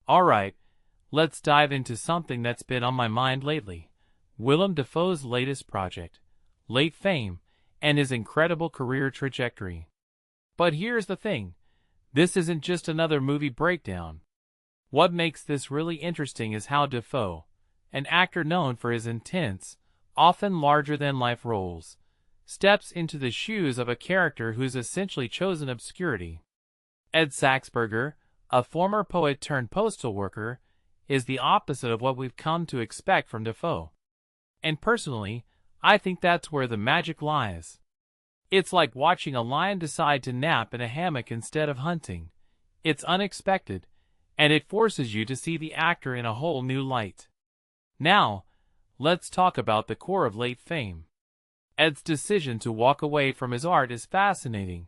Alright, let's dive into something that's been on my mind lately. Willem Dafoe's latest project, late fame, and his incredible career trajectory. But here's the thing, this isn't just another movie breakdown. What makes this really interesting is how Dafoe, an actor known for his intense, often larger-than-life roles, steps into the shoes of a character who's essentially chosen obscurity. Ed Saxberger, a former poet-turned-postal worker, is the opposite of what we've come to expect from Dafoe. And personally, I think that's where the magic lies. It's like watching a lion decide to nap in a hammock instead of hunting. It's unexpected, and it forces you to see the actor in a whole new light. Now, let's talk about the core of late fame. Ed's decision to walk away from his art is fascinating,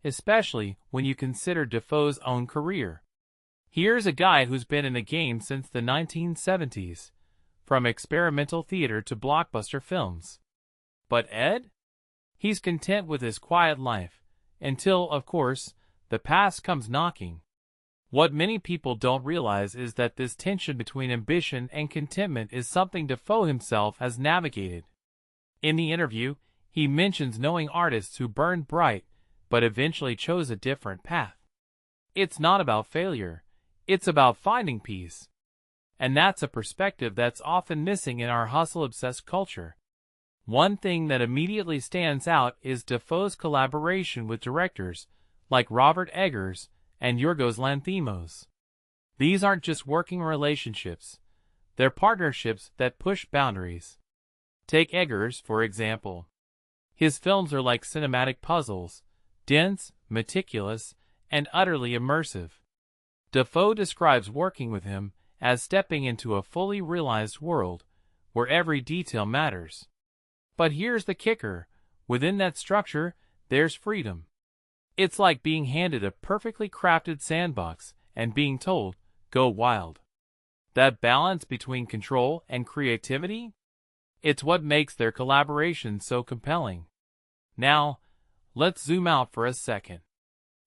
especially when you consider Dafoe's own career. Here's a guy who's been in the game since the 1970s, from experimental theater to blockbuster films. But Ed? He's content with his quiet life, until, of course, the past comes knocking. What many people don't realize is that this tension between ambition and contentment is something Dafoe himself has navigated. In the interview, he mentions knowing artists who burned bright, but eventually chose a different path. It's not about failure, it's about finding peace. And that's a perspective that's often missing in our hustle-obsessed culture. One thing that immediately stands out is Dafoe's collaboration with directors like Robert Eggers and Yorgos Lanthimos. These aren't just working relationships, they're partnerships that push boundaries. Take Eggers, for example. His films are like cinematic puzzles, dense, meticulous, and utterly immersive. Dafoe describes working with him as stepping into a fully realized world, where every detail matters. But here's the kicker, within that structure, there's freedom. It's like being handed a perfectly crafted sandbox and being told, go wild. That balance between control and creativity? It's what makes their collaboration so compelling. Now, let's zoom out for a second.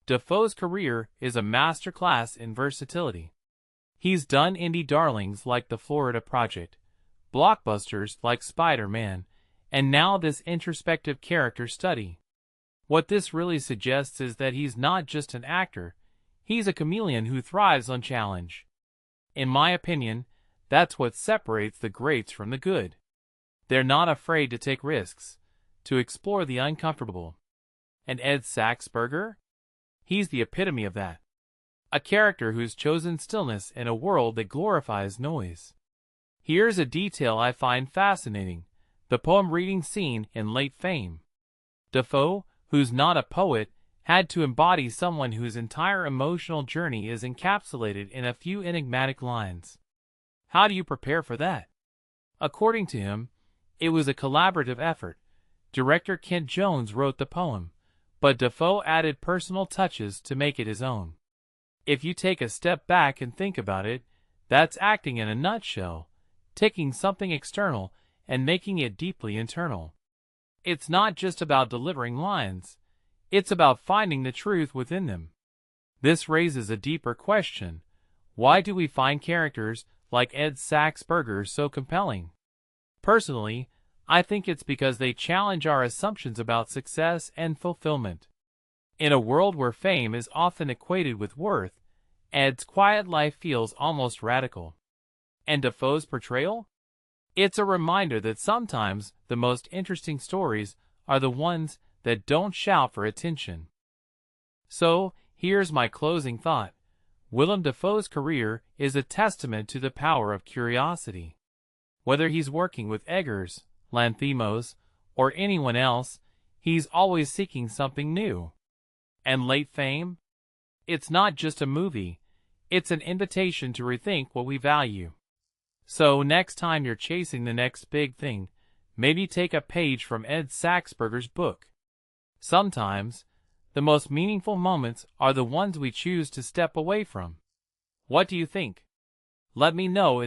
Dafoe's career is a masterclass in versatility. He's done indie darlings like The Florida Project, blockbusters like Spider-Man, and now this introspective character study. What this really suggests is that he's not just an actor, he's a chameleon who thrives on challenge. In my opinion, that's what separates the greats from the good. They're not afraid to take risks, to explore the uncomfortable. And Ed Saxberger? He's the epitome of that. A character who's chosen stillness in a world that glorifies noise. Here's a detail I find fascinating, the poem reading scene in Late Fame. Dafoe, who's not a poet, had to embody someone whose entire emotional journey is encapsulated in a few enigmatic lines. How do you prepare for that? According to him, it was a collaborative effort. Director Kent Jones wrote the poem, but Dafoe added personal touches to make it his own. If you take a step back and think about it, that's acting in a nutshell, taking something external and making it deeply internal. It's not just about delivering lines, it's about finding the truth within them. This raises a deeper question. Why do we find characters like Ed Saxberger so compelling? Personally, I think it's because they challenge our assumptions about success and fulfillment. In a world where fame is often equated with worth, Ed's quiet life feels almost radical. And Dafoe's portrayal? It's a reminder that sometimes the most interesting stories are the ones that don't shout for attention. So, here's my closing thought. Willem Dafoe's career is a testament to the power of curiosity. Whether he's working with Eggers, Lanthimos, or anyone else, he's always seeking something new. And Late Fame? It's not just a movie, it's an invitation to rethink what we value. So next time you're chasing the next big thing, maybe take a page from Ed Saxberger's book. Sometimes, the most meaningful moments are the ones we choose to step away from. What do you think? Let me know in